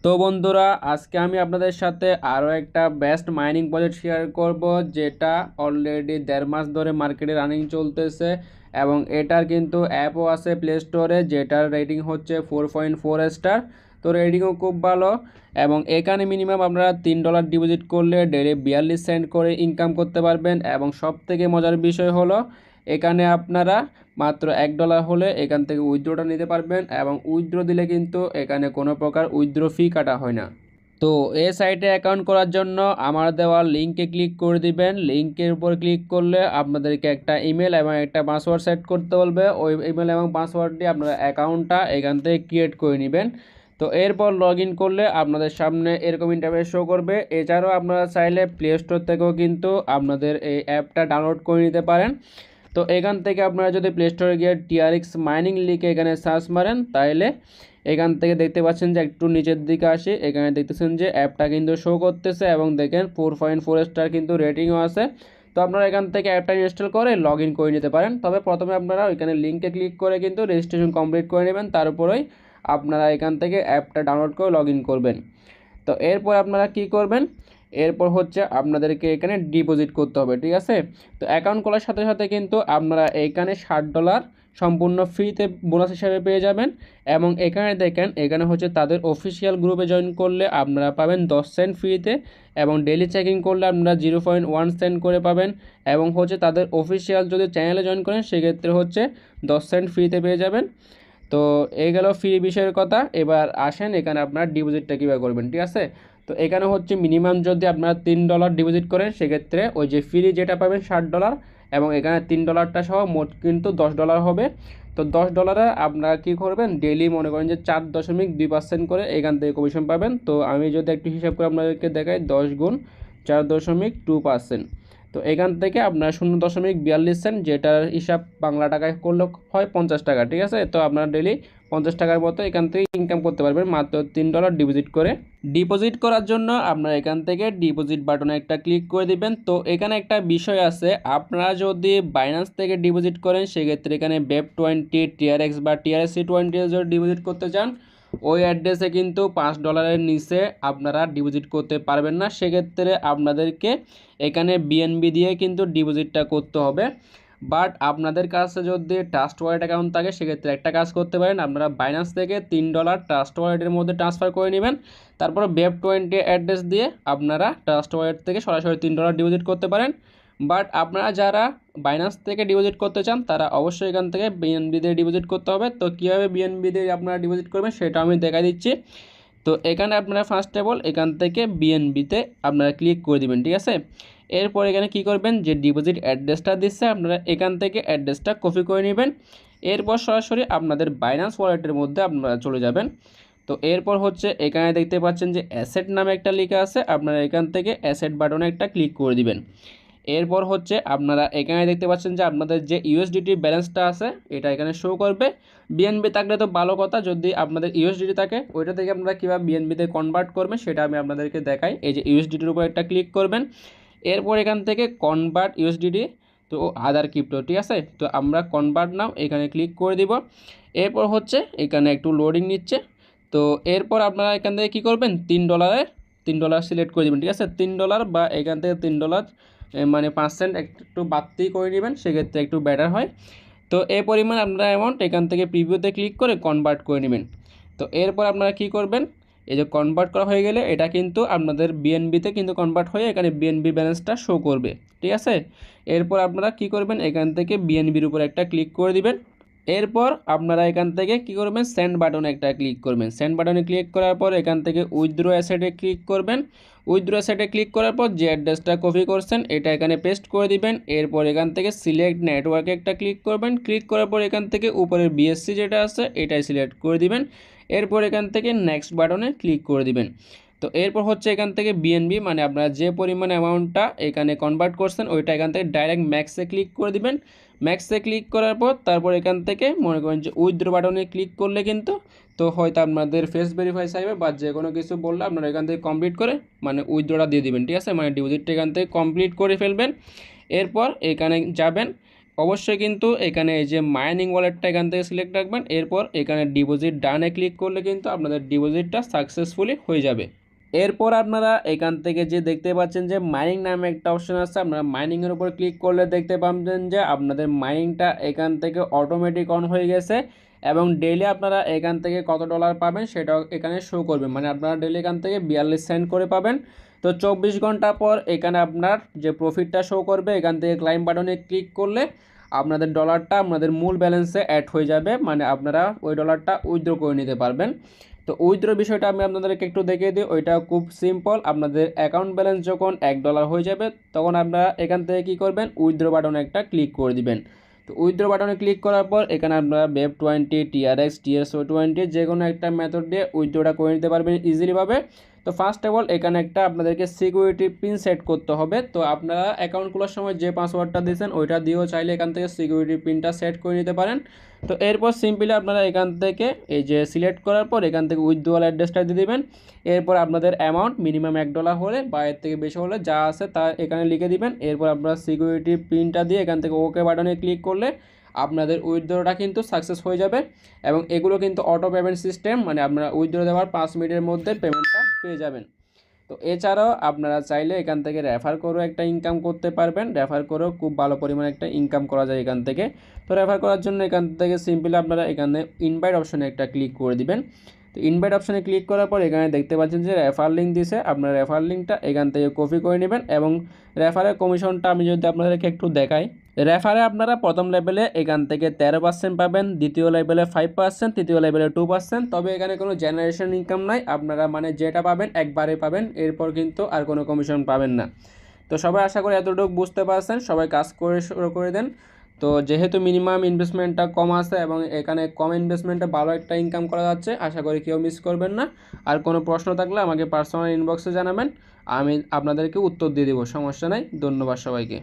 তো বন্ধুরা, আজকে আমি আপনাদের সাথে আরও একটা বেস্ট মাইনিং প্রজেক্ট শেয়ার করব, যেটা অলরেডি 1.5 মাস ধরে মার্কেটে রানিং চলতেছে এবং এটার কিন্তু অ্যাপও আছে প্লে স্টোরে, যেটার রেটিং হচ্ছে 4.4 স্টার। তো রেটিংও খুব ভালো এবং এখানে মিনিমাম আপনারা $3 ডিপোজিট করলে ডেইলি 42 সেন্ট করে ইনকাম করতে পারবেন। এবং সব থেকে মজার বিষয় হলো, এখানে আপনারা মাত্র $1 হলে এখান থেকে উইথড্রটা নিতে পারবেন এবং উইথড্র দিলে কিন্তু এখানে কোনো প্রকার উইথড্র ফি কাটা হয় না। তো এই সাইটে অ্যাকাউন্ট করার জন্য আমার দেওয়া লিঙ্কে ক্লিক করে দিবেন। লিঙ্কের উপর ক্লিক করলে আপনাদেরকে একটা ইমেল এবং একটা পাসওয়ার্ড সেট করতে বলবে। ওই ইমেল এবং পাসওয়ার্ডটি আপনারা অ্যাকাউন্টটা এখান থেকে ক্রিয়েট করে নেবেন। তো এরপর লগ ইন করলে আপনাদের সামনে এরকম ইন্টারফেস শো করবে। এছাড়াও আপনারা চাইলে প্লে স্টোর থেকেও কিন্তু আপনাদের এই অ্যাপটা ডাউনলোড করে নিতে পারেন। তো এখান থেকে আপনারা যদি প্লে স্টোরে গিয়ে টিআরএক্স মাইনিং লিখে এখানে সার্চ মারেন, তাহলে এখান থেকে দেখতে পাচ্ছেন যে একটু নিচের দিকে আসে, এখানে দেখতেছেন যে অ্যাপটা কিন্তু শো করতেছে এবং দেখেন 4.4 স্টার কিন্তু রেটিংও আছে। তো আপনারা এখান থেকে অ্যাপটা ইনস্টল করে লগ ইন করে নিতে পারেন। তবে প্রথমে আপনারা ওইখানে লিঙ্কে ক্লিক করে কিন্তু রেজিস্ট্রেশন কমপ্লিট করে নেবেন, তারপরেই আপনারা এখান থেকে অ্যাপটা ডাউনলোড করে লগ ইন করবেন। তো এরপর আপনারা কি করবেন, এরপর হচ্ছে আপনাদেরকে এখানে ডিপোজিট করতে হবে, ঠিক আছে। তো অ্যাকাউন্ট খোলার সাথে সাথে কিন্তু আপনারা এখানে $60 সম্পূর্ণ ফ্রিতে বোনাস হিসাবে পেয়ে যাবেন। এবং এখানে দেখেন, এখানে হচ্ছে তাদের অফিসিয়াল গ্রুপে জয়েন করলে আপনারা পাবেন 10 সেন্ট ফ্রিতে এবং ডেলি চেকিং করলে আপনারা 0.1 সেন্ট করে পাবেন। এবং হচ্ছে তাদের অফিসিয়াল যদি চ্যানেলে জয়েন করেন সেক্ষেত্রে হচ্ছে 10 সেন্ট ফ্রিতে পেয়ে যাবেন। তো এই গেল ফ্রি বিষয়ের কথা। এবার আসেন এখানে আপনার ডিপোজিটটা কীভাবে করবেন, ঠিক আছে। তো এখানে হচ্ছে মিনিমাম যদি আপনারা $3 ডিপোজিট করেন সেক্ষেত্রে ওই যে ফ্রি যেটা পাবেন $60 এবং এখানে $3টা সহ মোট কিন্তু $10 হবে। তো $10 আপনারা কী করবেন, ডেইলি মনে করেন যে 4.2% করে এখান থেকে কমিশন পাবেন। তো আমি যদি একটু হিসাব করে আপনাদেরকে দেখাই, 10 গুণ 4.2%। তো এখান থেকে আপনার 0.42 সেন্ট, যেটার হিসাব বাংলা টাকায় করলে হয় 50 টাকা, ঠিক আছে। তো আপনার ডেলি 50 টাকার মতো এখান থেকে ইনকাম করতে পারবেন মাত্র $3 ডিপোজিট করে। ডিপোজিট করার জন্য আপনারা এখান থেকে ডিপোজিট বাটনে একটা ক্লিক করে দিবেন। তো এখানে একটা বিষয় আছে, আপনারা যদি বাইন্যান্স থেকে ডিপোজিট করেন সেক্ষেত্রে এখানে BEP20, TRX বা TRC20 যদি ডিপোজিট করতে চান, ওই অ্যাড্রেসে কিন্তু $5 নিচে আপনারা ডিপোজিট করতে পারবেন না। সেক্ষেত্রে আপনাদেরকে এখানে বিএনবি দিয়ে কিন্তু ডিপোজিটটা করতে হবে। বাট আপনাদের কাছে যদি ট্রাস্ট ওয়ালেট অ্যাকাউন্ট থাকে সেক্ষেত্রে একটা কাজ করতে পারেন, আপনারা বাইন্যান্স থেকে $3 ট্রাস্ট ওয়ালেটের মধ্যে ট্রান্সফার করে নেবেন। তারপরে BEP20 অ্যাড্রেস দিয়ে আপনারা ট্রাস্ট ওয়ালেট থেকে সরাসরি $3 ডিপোজিট করতে পারেন। বাট আপনারা যারা বাইন্যান্স থেকে ডিপোজিট করতে চান তারা অবশ্যই এখান থেকে বিএনবি দিয়ে ডিপোজিট করতে হবে। তো কীভাবে বিএনবি দিয়ে আপনারা ডিপোজিট করবেন সেটা আমি দেখা দিচ্ছি। তো এখানে আপনারা ফার্স্ট অফ অল এখান থেকে বিএনবিতে আপনারা ক্লিক করে দিবেন, ঠিক আছে। এরপর এখানে কি করবেন, যে ডিপোজিট অ্যাড্রেসটা দিচ্ছে আপনারা এখান থেকে অ্যাড্রেসটা কপি করে নেবেন। এরপর সরাসরি আপনাদের বাইন্যান্স ওয়ালেটের মধ্যে আপনারা চলে যাবেন। তো এরপর হচ্ছে এখানে দেখতে পাচ্ছেন যে অ্যাসেট নামে একটা লেখা আছে, আপনারা এখান থেকে অ্যাসেট বাটনে একটা ক্লিক করে দিবেন। এরপর হচ্ছে আপনারা এখানে দেখতে পাচ্ছেন যে আপনাদের যে ইউএসডিটি ব্যালেন্সটা আছে এটা এখানে শো করবে। বিএনবি থাকলে তো ভালো কথা, যদি আপনাদের ইউএসডিটি থাকে ওইটা থেকে আপনারা কীভাবে বিএনবিতে কনভার্ট করবেন সেটা আমি আপনাদেরকে দেখাই। এই যে ইউএসডিটির উপর একটা ক্লিক করবেন, এরপর এখান থেকে কনভার্ট ইউএসডিটি তো আদার ক্রিপ্টো, ঠিক আছে। তো আমরা কনভার্ট নাও এখানে ক্লিক করে দিব। এরপর হচ্ছে এখানে একটু লোডিং নিচ্ছে। তো এরপর আপনারা এখান থেকে কী করবেন, $3 সিলেক্ট করে দেবেন, ঠিক আছে। $3 বা এখান থেকে $3 মানে % একটু বাড়তি করে নেবেন, সেক্ষেত্রে একটু বেটার হয়। তো এই পরিমাণ আপনারা অ্যামাউন্ট এখান থেকে প্রিভিউতে ক্লিক করে কনভার্ট করে নেবেন। তো এরপর আপনারা কি করবেন, এই যে কনভার্ট করা হয়ে গেলে এটা কিন্তু আপনাদের বিএনবিতে কিন্তু কনভার্ট হয়ে এখানে বিএনবি ব্যালেন্সটা শো করবে, ঠিক আছে। এরপর আপনারা কি করবেন, এখান থেকে বিএনবির উপর একটা ক্লিক করে দিবেন। এরপর আপনারা এখান থেকে কি করবেন, সেন্ড বাটনে একটা ক্লিক করবেন। সেন্ড বাটনে ক্লিক করার পর এখান থেকে উইথড্র অ্যাসেটে ক্লিক করবেন। উইথড্র অ্যাসেটে ক্লিক করার পর যে অ্যাড্রেসটা কপি করছেন এটা এখানে পেস্ট করে দিবেন। এরপর এখান থেকে সিলেক্ট নেটওয়ার্কে একটা ক্লিক করবেন। ক্লিক করার পর এখান থেকে উপরের বিএসসি যেটা আছে এটাই সিলেক্ট করে দিবেন। এরপর এখান থেকে নেক্সট বাটনে ক্লিক করে দিবেন। তো এরপর হচ্ছে এখান থেকে বিএনবি মানে আপনারা যে পরিমাণ অ্যামাউন্টটা এখানে কনভার্ট করছেন ওইটা এখান থেকে ডাইরেক্ট ম্যাক্সে ক্লিক করে দিবেন। ম্যাক্সে ক্লিক করার পর তারপর এখান থেকে মনে করেন যে উইথড্র বাটনে ক্লিক করলে কিন্তু তো হয়তো আপনাদের ফেস ভেরিফাই চাইবে বা যে কোনো কিছু বললে আপনারা এখান থেকে কমপ্লিট করে মানে উইথড্রটা দিয়ে দিবেন, ঠিক আছে। মানে ডিপোজিটটা এখান থেকে কমপ্লিট করে ফেলবেন। এরপর এখানে যাবেন, অবশ্যই কিন্তু এখানে এই যে মাইনিং ওয়ালেটটা এখান থেকে সিলেক্ট রাখবেন, এরপর এখানে ডিপোজিট ডানে ক্লিক করলে কিন্তু আপনাদের ডিপোজিটটা সাকসেসফুলি হয়ে যাবে। এরপর আপনারা এখান থেকে যে দেখতে পাচ্ছেন যে মাইনিং নামে একটা অপশন আছে, আপনারা মাইনিংয়ের উপর ক্লিক করলে দেখতে পাবেন যে আপনাদের মাইনিংটা এখান থেকে অটোমেটিক অন হয়ে গেছে এবং ডেইলি আপনারা এখান থেকে কত ডলার পাবেন সেটাও এখানে শো করবে, মানে আপনারা ডেইলি এখান থেকে 42 সেন্ট করে পাবেন। তো 24 ঘন্টা পর এখানে আপনার যে প্রফিটটা শো করবে, এখান থেকে ক্লাইম বাটনে ক্লিক করলে আপনাদের ডলারটা আপনাদের মূল ব্যালেন্সে অ্যাড হয়ে যাবে, মানে আপনারা ওই ডলারটা উইথড্র করে নিতে পারবেন। তো উইথড্র বিষয়টা আমি আপনাদেরকে একটু দেখিয়ে দিই, ওইটা খুব সিম্পল। আপনাদের অ্যাকাউন্ট ব্যালেন্স যখন $1 হয়ে যাবে তখন আপনারা এখান থেকে কী করবেন, উইথড্র বাটনে একটা ক্লিক করে দিবেন। তো উইথড্র বাটনে ক্লিক করার পর এখানে আপনারা BEP20, TRX, TRC20 যে কোনো একটা মেথড দিয়ে উইথড্রটা করে নিতে পারবেন ইজিলিভাবে। তো ফার্স্ট অফ অল এখানে একটা আপনাদেরকে সিকিউরিটি পিন সেট করতে হবে। তো আপনারা অ্যাকাউন্ট খোলার সময় যে পাসওয়ার্ডটা দিয়েছেন ওইটা দিয়েও চাইলে এখান থেকে সিকিউরিটি পিনটা সেট করে নিতে পারেন। তো এরপর সিম্পলি আপনারা এখান থেকে এই যে সিলেক্ট করার পর এখান থেকে উইথড্রয়াল অ্যাড্রেসটা দিয়ে দেবেন। এরপর আপনাদের অ্যামাউন্ট মিনিমাম $1 হলে বা এর থেকে বেশি হলে যা আছে তা এখানে লিখে দিবেন। এরপর আপনারা সিকিউরিটি পিনটা দিয়ে এখান থেকে ওকে বাটনে ক্লিক করলে আপনাদের উইথড্রটা কিন্তু সাকসেস হয়ে যাবে এবং এগুলো কিন্তু অটো পেমেন্ট সিস্টেম, মানে আপনারা উইথড্র দেওয়ার 5 মিনিটের মধ্যে পেমেন্টটা পেয়ে যাবেন। তো এছাড়াও আপনারা চাইলে এখান থেকে রেফার করেও একটা ইনকাম করতে পারবেন, রেফার করেও খুব ভালো পরিমাণে একটা ইনকাম করা যায় এখান থেকে। তো রেফার করার জন্য এখান থেকে সিম্পলি আপনারা এখানে ইনভাইট অপশনে একটা ক্লিক করে দিবেন। তো ইনভাইট অপশনে ক্লিক করার পর এখানে দেখতে পাচ্ছেন যে রেফার লিঙ্ক দিছে, আপনারা রেফার লিঙ্কটা এখান থেকে কপি করে নেবেন এবং রেফারের কমিশনটা আমি যদি আপনাদেরকে একটু দেখাই, রেফারে আপনারা প্রথম লেভেলে এখান থেকে 13% পাবেন, দ্বিতীয় লেভেলে 5%, তৃতীয় লেভেলে 2%। তবে এখানে কোনো জেনারেশন ইনকাম নাই, আপনারা মানে যেটা পাবেন একবারে পাবেন, এরপর কিন্তু আর কোনো কমিশন পাবেন না। তো সবাই আশা করি এতটুকু বুঝতে পারছেন, সবাই কাজ করে শুরু করে দেন। তো যেহেতু মিনিমাম ইনভেস্টমেন্টটা কম আছে এবং এখানে কম ইনভেস্টমেন্টে ভালো একটা ইনকাম করা যাচ্ছে, আশা করি কেউ মিস করবেন না। আর কোনো প্রশ্ন থাকলে আমাকে পার্সোনাল ইনবক্সে জানাবেন, আমি আপনাদেরকে উত্তর দিয়ে দেবো, সমস্যা নাই। ধন্যবাদ সবাইকে।